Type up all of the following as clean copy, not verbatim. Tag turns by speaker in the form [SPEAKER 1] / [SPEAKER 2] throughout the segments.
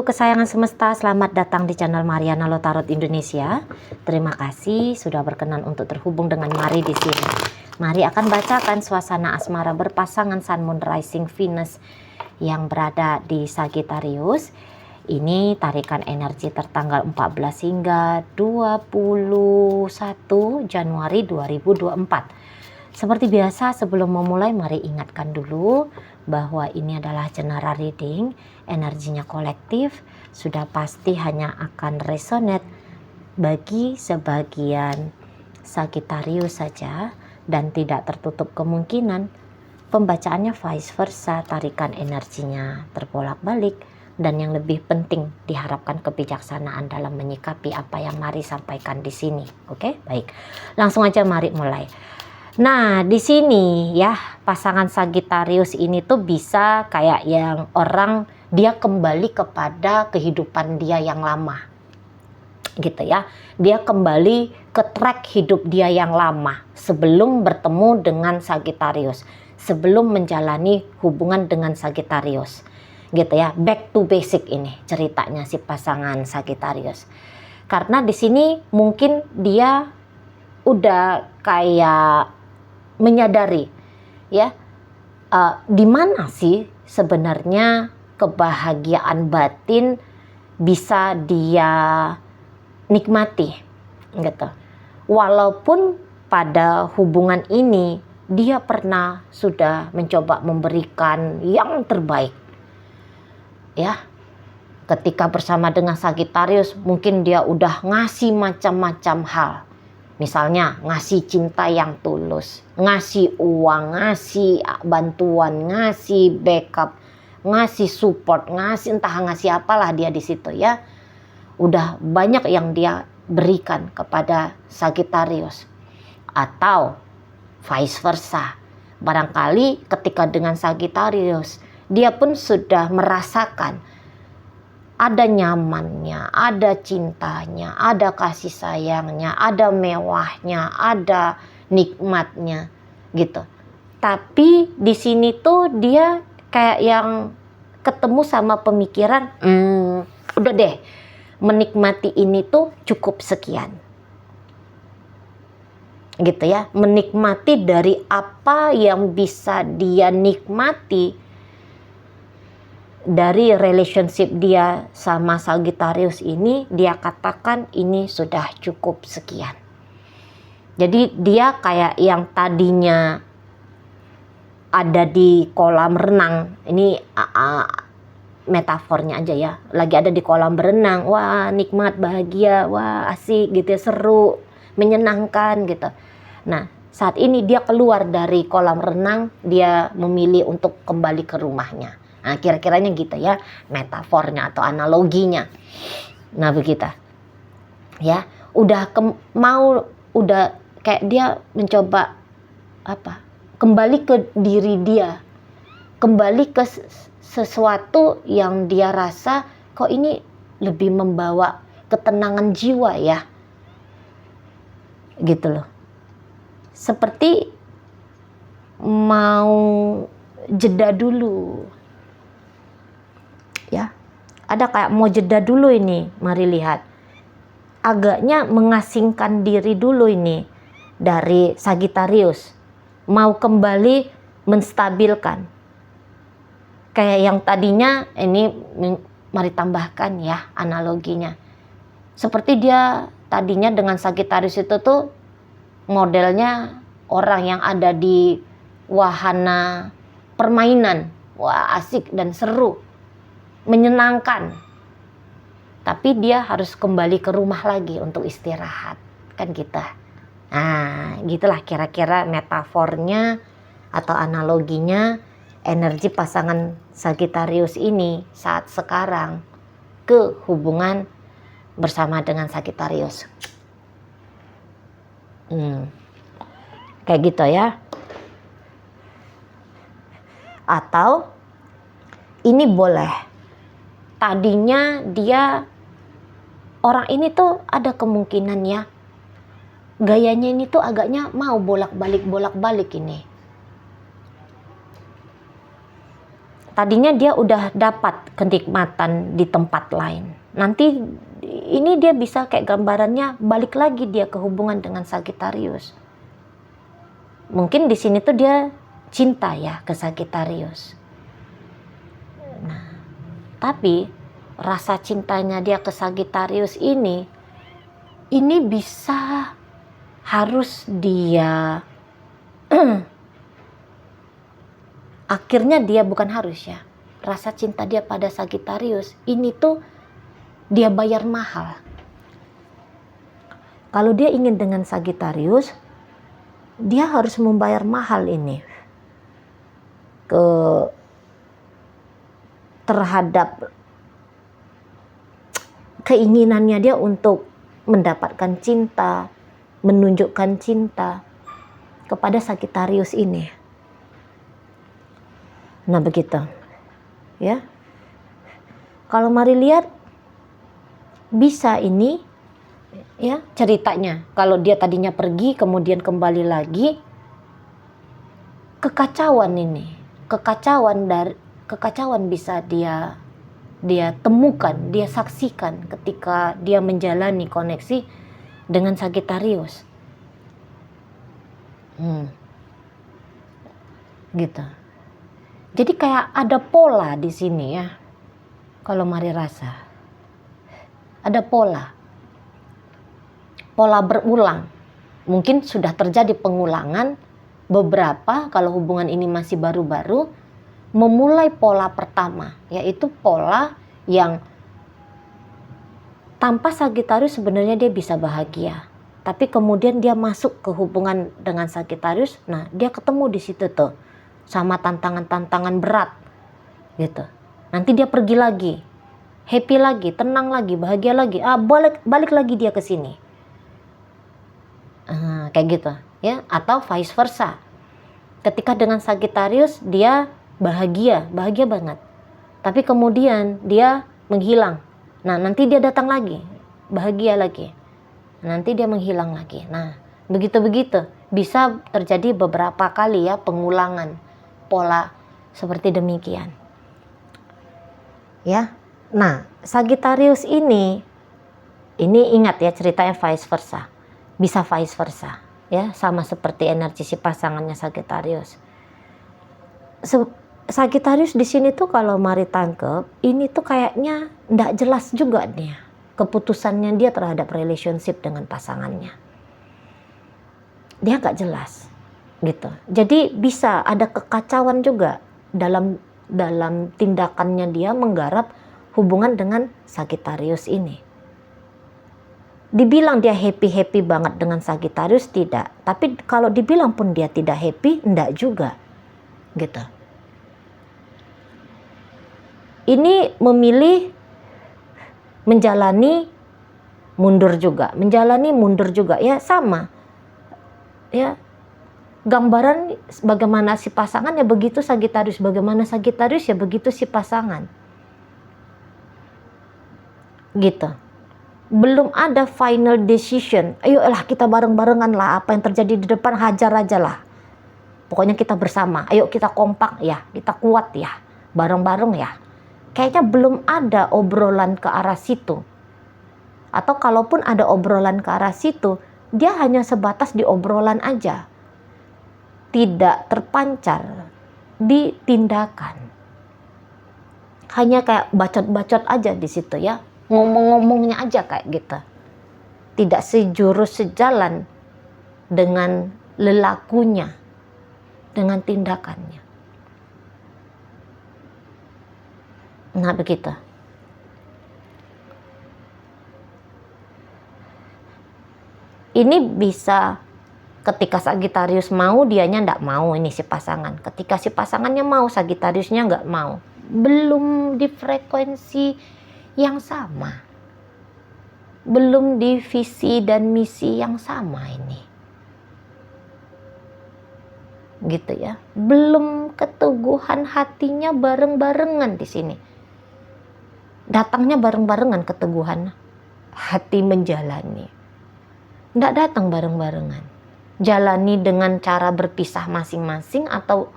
[SPEAKER 1] kesayangan semesta, selamat datang di channel Mariana Lotarot Indonesia. Terima kasih sudah berkenan untuk terhubung dengan Mari di sini. Mari akan bacakan suasana asmara berpasangan Sun, Moon, Rising, Venus yang berada di Sagittarius. Ini tarikan energi tertanggal 14 hingga 21 Januari 2024. Seperti biasa, sebelum memulai mari ingatkan dulu bahwa ini adalah general reading, energinya kolektif, sudah pasti hanya akan resonate bagi sebagian Sagittarius saja dan tidak tertutup kemungkinan pembacaannya vice versa, tarikan energinya terbolak-balik, dan yang lebih penting diharapkan kebijaksanaan dalam menyikapi apa yang Mari sampaikan di sini. Oke, baik. Langsung aja mari mulai. Nah, di sini ya, pasangan Sagittarius ini tuh bisa kayak yang orang dia kembali kepada kehidupan dia yang lama. Gitu ya. Dia kembali ke track hidup dia yang lama sebelum bertemu dengan Sagittarius, sebelum menjalani hubungan dengan Sagittarius. Gitu ya. Back to basic ini ceritanya si pasangan Sagittarius. Karena di sini mungkin dia udah kayak menyadari ya, di mana sih sebenarnya kebahagiaan batin bisa dia nikmati gitu. Walaupun pada hubungan ini dia pernah sudah mencoba memberikan yang terbaik ya. Ketika bersama dengan Sagittarius mungkin dia udah ngasih macam-macam hal. Misalnya ngasih cinta yang tulus, ngasih uang, ngasih bantuan, ngasih backup, ngasih support, ngasih entah ngasih apalah dia di situ ya. Udah banyak yang dia berikan kepada Sagittarius. Atau vice versa. Barangkali ketika dengan Sagittarius, dia pun sudah merasakan ada nyamannya, ada cintanya, ada kasih sayangnya, ada mewahnya, ada nikmatnya gitu. Tapi di sini tuh dia kayak yang ketemu sama pemikiran, udah deh, menikmati ini tuh cukup sekian. Gitu ya, menikmati dari apa yang bisa dia nikmati dari relationship dia sama Sagittarius ini, dia katakan ini sudah cukup sekian. Jadi dia kayak yang tadinya ada di kolam renang, ini metafornya aja ya, lagi ada di kolam berenang, wah nikmat, bahagia, wah asik gitu ya, seru, menyenangkan gitu. Nah saat ini dia keluar dari kolam renang, dia memilih untuk kembali ke rumahnya. Nah, kira-kiranya gitu ya, metafornya atau analoginya. Nah, begitu. Ya, udah kayak dia mencoba apa? Kembali ke diri dia. Kembali ke sesuatu yang dia rasa kok ini lebih membawa ketenangan jiwa ya. Gitu loh. Seperti mau jeda dulu. Ya, ada kayak mau jeda dulu ini, mari lihat. Agaknya mengasingkan diri dulu ini dari Sagittarius. Mau kembali menstabilkan. Kayak yang tadinya, ini mari tambahkan ya analoginya. Seperti dia tadinya dengan Sagittarius itu tuh modelnya orang yang ada di wahana permainan. Wah asik dan seru. Menyenangkan, tapi dia harus kembali ke rumah lagi untuk istirahat, kan kita. Nah, gitulah kira-kira metafornya atau analoginya energi pasangan Sagittarius ini saat sekarang ke hubungan bersama dengan Sagittarius. Kayak gitu ya. Atau ini boleh. Tadinya dia, orang ini tuh ada kemungkinan ya, gayanya ini tuh agaknya mau bolak-balik ini. tadinya dia udah dapat kenikmatan di tempat lain. Nanti ini dia bisa kayak gambarannya balik lagi dia ke hubungan dengan Sagittarius. Mungkin di sini tuh dia cinta ya ke Sagittarius. Nah, tapi rasa cintanya dia ke Sagittarius ini bisa harus dia akhirnya dia bukan harus ya. Rasa cinta dia pada Sagittarius ini tuh dia bayar mahal. Kalau dia ingin dengan Sagittarius, dia harus membayar mahal ini terhadap keinginannya dia untuk mendapatkan cinta, menunjukkan cinta kepada Sagittarius ini. Nah begitu ya. Kalau mari lihat bisa ini ya ceritanya. Kalau dia tadinya pergi kemudian kembali lagi, kekacauan ini, kekacauan bisa dia temukan, dia saksikan ketika dia menjalani koneksi dengan Sagittarius. Gitu. Jadi kayak ada pola di sini ya. Kalau mari rasa. Ada pola. Pola berulang. Mungkin sudah terjadi pengulangan beberapa kalau hubungan ini masih baru-baru memulai pola pertama, yaitu pola yang tanpa Sagittarius sebenarnya dia bisa bahagia. Tapi kemudian dia masuk ke hubungan dengan Sagittarius, nah dia ketemu di situ tuh sama tantangan-tantangan berat gitu. Nanti dia pergi lagi, happy lagi, tenang lagi, bahagia lagi, balik lagi dia ke sini. Kayak gitu ya, atau vice versa. Ketika dengan Sagittarius dia bahagia banget. Tapi kemudian dia menghilang. Nah, nanti dia datang lagi, bahagia lagi. Nanti dia menghilang lagi. Nah, begitu-begitu bisa terjadi beberapa kali ya pengulangan pola seperti demikian. Ya. Nah, Sagittarius ini ingat ya ceritanya vice versa. Bisa vice versa, ya, sama seperti energi si pasangannya Sagittarius. Sagittarius di sini tuh kalau mari tangkep, ini tuh kayaknya nggak jelas juga nih keputusannya dia terhadap relationship dengan pasangannya. Dia nggak jelas. Gitu. Jadi bisa ada kekacauan juga dalam tindakannya dia menggarap hubungan dengan Sagittarius ini. Dibilang dia happy banget dengan Sagittarius tidak, tapi kalau dibilang pun dia tidak happy, enggak juga. Gitu. Ini memilih menjalani mundur juga ya, sama. Ya. Gambaran bagaimana si pasangan ya begitu Sagittarius, bagaimana Sagittarius ya begitu si pasangan. Gitu. Belum ada final decision. Ayolah kita bareng-barengan lah, apa yang terjadi di depan hajar aja lah. Pokoknya kita bersama, ayo kita kompak ya, kita kuat ya, bareng-bareng ya. Kayaknya belum ada obrolan ke arah situ. Atau kalaupun ada obrolan ke arah situ, dia hanya sebatas di obrolan aja. Tidak terpancar di tindakan. Hanya kayak bacot-bacot aja di situ ya. Ngomong-ngomongnya aja kayak gitu. Tidak sejurus sejalan dengan lelakunya, dengan tindakannya. Nah begitu. Ini bisa ketika Sagittarius mau, dianya nggak mau ini si pasangan. Ketika si pasangannya mau, Sagittariusnya nggak mau. Belum di frekuensi yang sama. Belum di visi dan misi yang sama ini. Gitu ya. Belum keteguhan hatinya bareng-barengan di sini. Datangnya bareng-barengan keteguhan hati menjalani. Nggak datang bareng-barengan. Jalani dengan cara berpisah masing-masing atau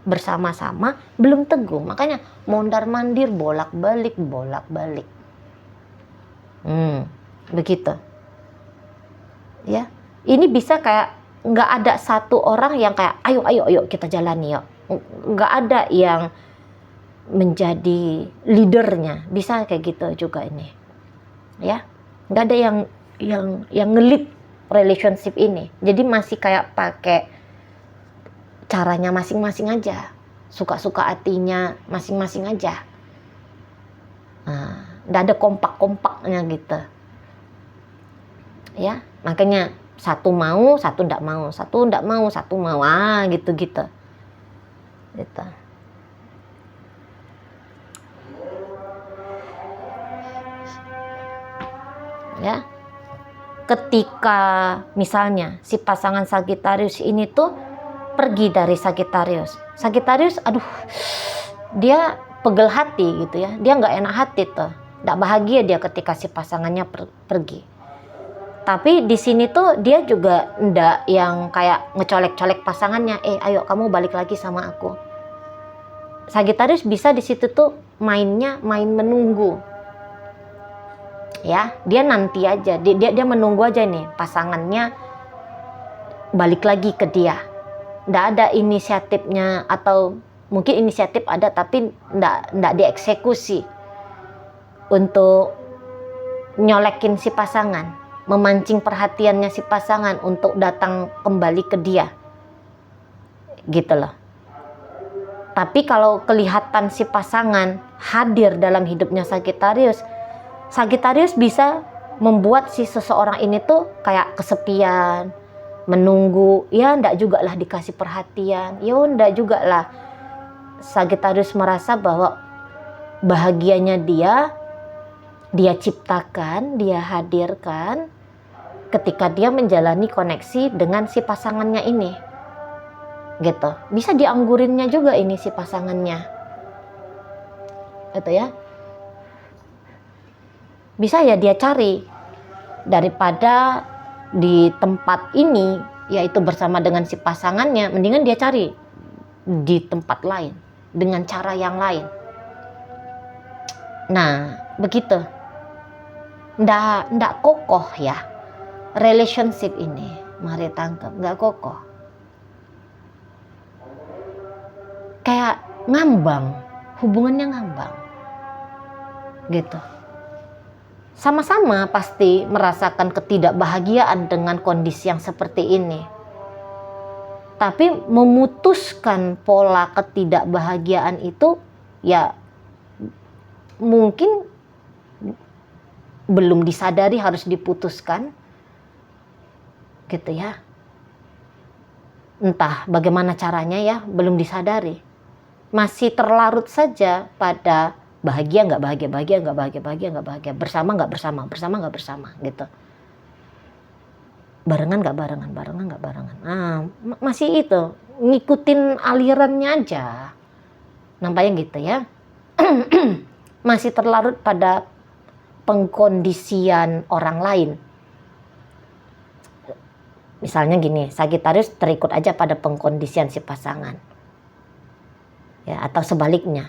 [SPEAKER 1] bersama-sama belum teguh. Makanya mondar-mandir, bolak-balik. Begitu. Ya, ini bisa kayak nggak ada satu orang yang kayak ayo kita jalani yuk. Nggak ada yang menjadi leadernya. Bisa kayak gitu juga ini. Ya, nggak ada yang ngelit relationship ini. Jadi masih kayak pakai caranya masing-masing aja, suka-suka hatinya masing-masing aja. Nggak ada kompak-kompaknya gitu. Ya, makanya satu mau, satu nggak mau, satu nggak mau, satu mau, gitu. Ya, ketika misalnya si pasangan Sagittarius ini tuh pergi dari Sagittarius, aduh, dia pegel hati gitu ya, dia nggak enak hati tuh, nggak bahagia dia ketika si pasangannya pergi. Tapi di sini tuh dia juga ndak yang kayak ngecolek-colek pasangannya, ayo kamu balik lagi sama aku. Sagittarius bisa di situ tuh main menunggu. Ya, dia nanti aja, dia menunggu aja nih pasangannya balik lagi ke dia. Ndak ada inisiatifnya, atau mungkin inisiatif ada tapi ndak dieksekusi untuk nyolekin si pasangan, memancing perhatiannya si pasangan untuk datang kembali ke dia, gitu loh. Tapi kalau kelihatan si pasangan hadir dalam hidupnya Sagittarius bisa membuat si seseorang ini tuh kayak kesepian, menunggu, ya ndak juga lah dikasih perhatian, ya ndak juga lah Sagittarius merasa bahwa bahagianya dia ciptakan, dia hadirkan ketika dia menjalani koneksi dengan si pasangannya ini, gitu. Bisa dianggurinnya juga ini si pasangannya, gitu ya. Bisa ya dia cari, daripada di tempat ini yaitu bersama dengan si pasangannya, mendingan dia cari di tempat lain dengan cara yang lain. Nah, begitu. Ndak kokoh ya relationship ini. Mari tangkap, nggak kokoh. Kayak ngambang, hubungannya ngambang. Gitu. Sama-sama pasti merasakan ketidakbahagiaan dengan kondisi yang seperti ini. Tapi memutuskan pola ketidakbahagiaan itu ya mungkin belum disadari harus diputuskan, gitu ya. Entah bagaimana caranya ya, belum disadari. Masih terlarut saja pada bahagia nggak bahagia, bersama nggak bersama, gitu. Barengan nggak barengan. Masih itu ngikutin alirannya aja, nampaknya gitu ya. Masih terlarut pada pengkondisian orang lain. Misalnya gini, Sagittarius terikut aja pada pengkondisian si pasangan, ya, atau sebaliknya,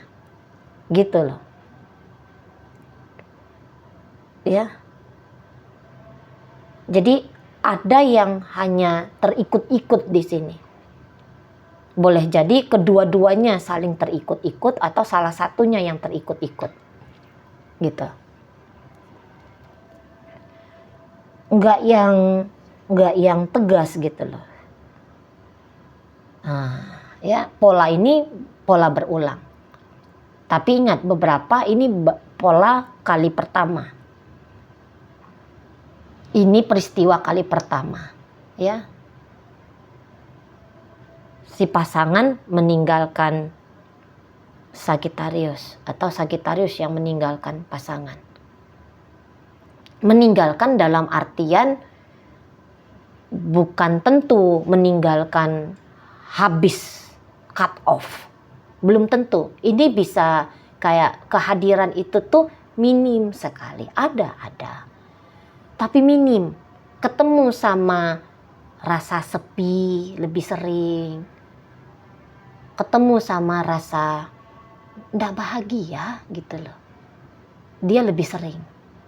[SPEAKER 1] gitu loh. Ya, jadi ada yang hanya terikut-ikut di sini. Boleh jadi kedua-duanya saling terikut-ikut atau salah satunya yang terikut-ikut, gitu. Nggak yang tegas gitu loh. Ya, pola ini pola berulang. Tapi ingat, beberapa ini pola kali pertama. Ini peristiwa kali pertama, ya. Si pasangan meninggalkan Sagittarius atau Sagittarius yang meninggalkan pasangan. Meninggalkan dalam artian bukan tentu meninggalkan habis, cut off. Belum tentu. Ini bisa kayak kehadiran itu tuh minim sekali. Ada. Tapi minim. Ketemu sama rasa sepi lebih sering. ketemu sama rasa nggak bahagia gitu loh, dia lebih sering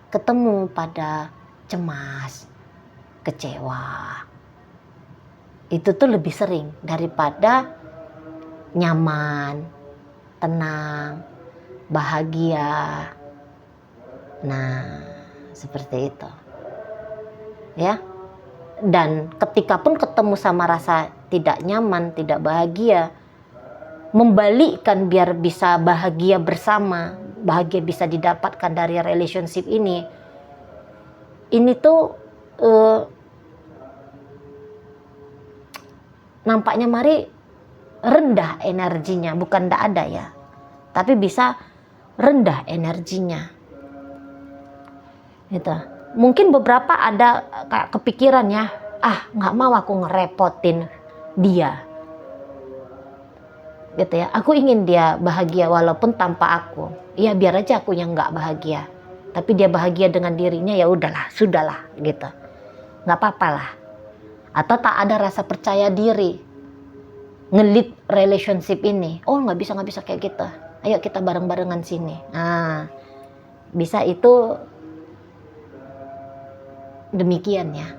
[SPEAKER 1] ketemu pada cemas, kecewa. Itu tuh lebih sering daripada nyaman, tenang, bahagia. Nah, seperti itu. Ya. Dan ketika pun ketemu sama rasa tidak nyaman, tidak bahagia, membalikkan biar bisa bahagia bersama, bahagia bisa didapatkan dari relationship ini tuh nampaknya mari rendah energinya, bukan ndak ada ya, tapi bisa rendah energinya. Gitu. Mungkin beberapa ada kayak kepikiran ya, nggak mau aku ngerepotin dia. Gitu ya, aku ingin dia bahagia walaupun tanpa aku. Ya biar aja aku yang nggak bahagia, tapi dia bahagia dengan dirinya, ya udahlah, sudahlah gitu, nggak apa-apa lah. Atau tak ada rasa percaya diri ngelit relationship ini. Oh nggak bisa kayak gitu, ayo kita bareng-barengan sini. Nah bisa itu demikian ya.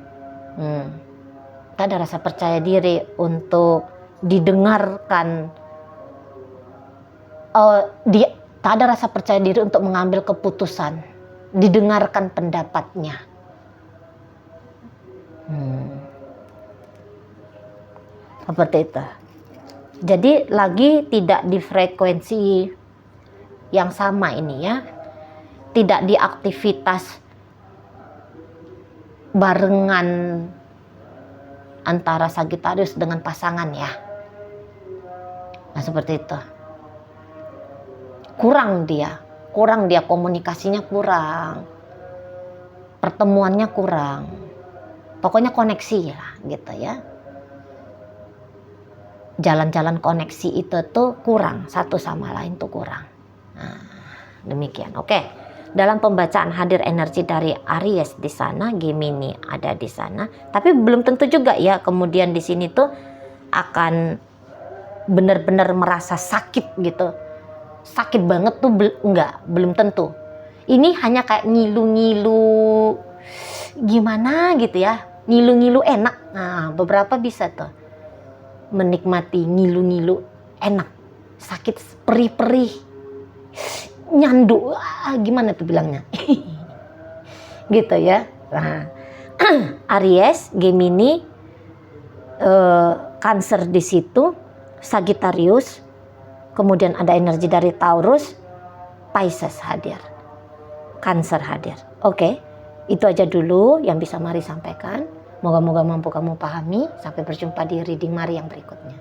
[SPEAKER 1] Tak ada rasa percaya diri untuk didengarkan. Tak ada rasa percaya diri untuk mengambil keputusan, didengarkan pendapatnya. Seperti itu. Jadi lagi tidak di frekuensi yang sama ini ya, tidak di aktivitas barengan antara Sagittarius dengan pasangan ya. Nah seperti itu. Kurang dia komunikasinya kurang, pertemuannya kurang, pokoknya koneksi lah gitu ya. Jalan-jalan koneksi itu tuh kurang, satu sama lain tuh kurang. Nah, demikian. Oke. Dalam pembacaan hadir energi dari Aries di sana, Gemini ada di sana, tapi belum tentu juga ya kemudian di sini tuh akan benar-benar merasa sakit gitu. Sakit banget tuh belum tentu. Ini hanya kayak ngilu-ngilu gimana gitu ya, ngilu-ngilu enak. Nah beberapa bisa tuh menikmati ngilu-ngilu enak, sakit perih-perih, nyandu, gimana tuh bilangnya gitu ya. Nah, Aries, Gemini, Cancer di situ, Sagittarius, kemudian ada energi dari Taurus, Pisces hadir, Cancer hadir. Oke, itu aja dulu yang bisa Mari sampaikan. Moga-moga mampu kamu pahami. Sampai berjumpa di reading Mari yang berikutnya.